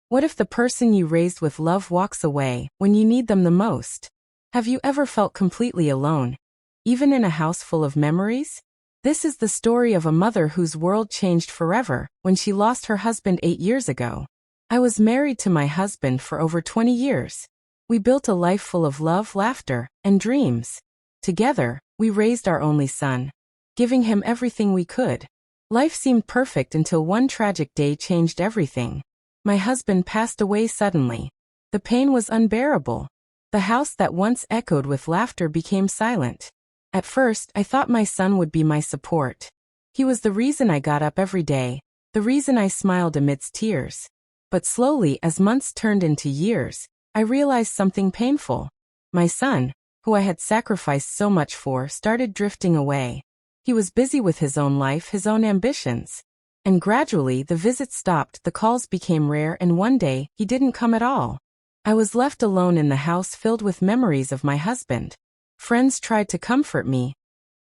What if the person you raised with love walks away when you need them the most? Have you ever felt completely alone, even in a house full of memories? This is the story of a mother whose world changed forever when she lost her husband 8 years ago. I was married to my husband for over 20 years. We built a life full of love, laughter, and dreams. Together, we raised our only son, giving him everything we could. Life seemed perfect until one tragic day changed everything. My husband passed away suddenly. The pain was unbearable. The house that once echoed with laughter became silent. At first, I thought my son would be my support. He was the reason I got up every day, the reason I smiled amidst tears. But slowly, as months turned into years, I realized something painful. My son, who I had sacrificed so much for, started drifting away. He was busy with his own life, his own ambitions. And gradually, the visits stopped, the calls became rare, and one day, he didn't come at all. I was left alone in the house filled with memories of my husband. Friends tried to comfort me,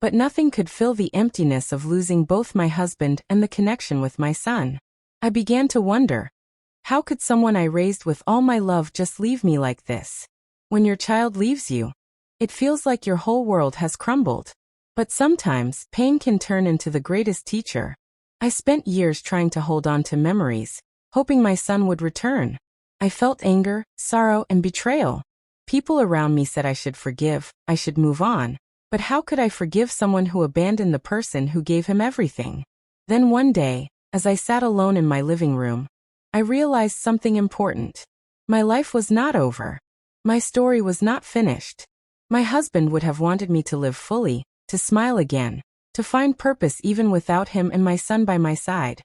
but nothing could fill the emptiness of losing both my husband and the connection with my son. I began to wonder, how could someone I raised with all my love just leave me like this? When your child leaves you, it feels like your whole world has crumbled. But sometimes, pain can turn into the greatest teacher. I spent years trying to hold on to memories, hoping my son would return. I felt anger, sorrow, and betrayal. People around me said I should forgive, I should move on. But how could I forgive someone who abandoned the person who gave him everything? Then one day, as I sat alone in my living room, I realized something important. My life was not over. My story was not finished. My husband would have wanted me to live fully, to smile again, to find purpose even without him and my son by my side.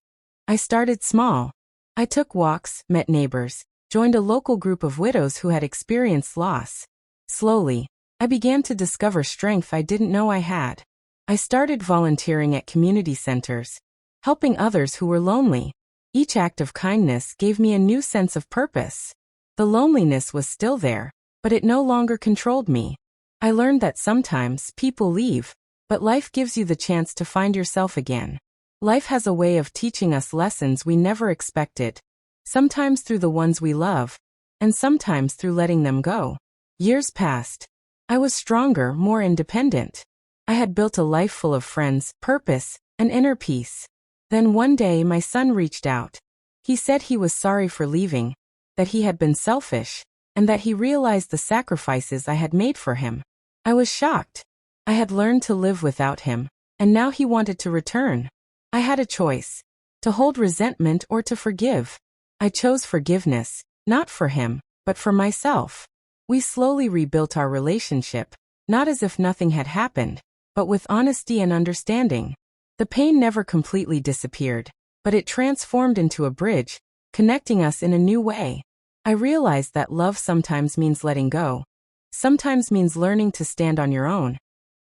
I started small. I took walks, met neighbors, joined a local group of widows who had experienced loss. Slowly, I began to discover strength I didn't know I had. I started volunteering at community centers, helping others who were lonely. Each act of kindness gave me a new sense of purpose. The loneliness was still there, but it no longer controlled me. I learned that sometimes people leave, but life gives you the chance to find yourself again. Life has a way of teaching us lessons we never expected, sometimes through the ones we love, and sometimes through letting them go. Years passed. I was stronger, more independent. I had built a life full of friends, purpose, and inner peace. Then one day my son reached out. He said he was sorry for leaving, that he had been selfish, and that he realized the sacrifices I had made for him. I was shocked. I had learned to live without him, and now he wanted to return. I had a choice, to hold resentment or to forgive. I chose forgiveness, not for him, but for myself. We slowly rebuilt our relationship, not as if nothing had happened, but with honesty and understanding. The pain never completely disappeared, but it transformed into a bridge, connecting us in a new way. I realized that love sometimes means letting go, sometimes means learning to stand on your own,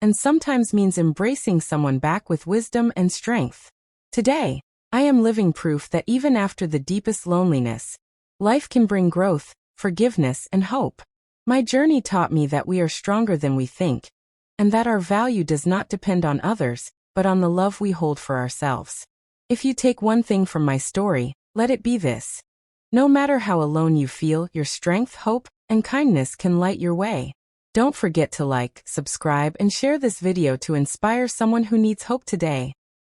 and sometimes means embracing someone back with wisdom and strength. Today, I am living proof that even after the deepest loneliness, life can bring growth, forgiveness, and hope. My journey taught me that we are stronger than we think, and that our value does not depend on others, but on the love we hold for ourselves. If you take one thing from my story, let it be this. No matter how alone you feel, your strength, hope, and kindness can light your way. Don't forget to like, subscribe, and share this video to inspire someone who needs hope today.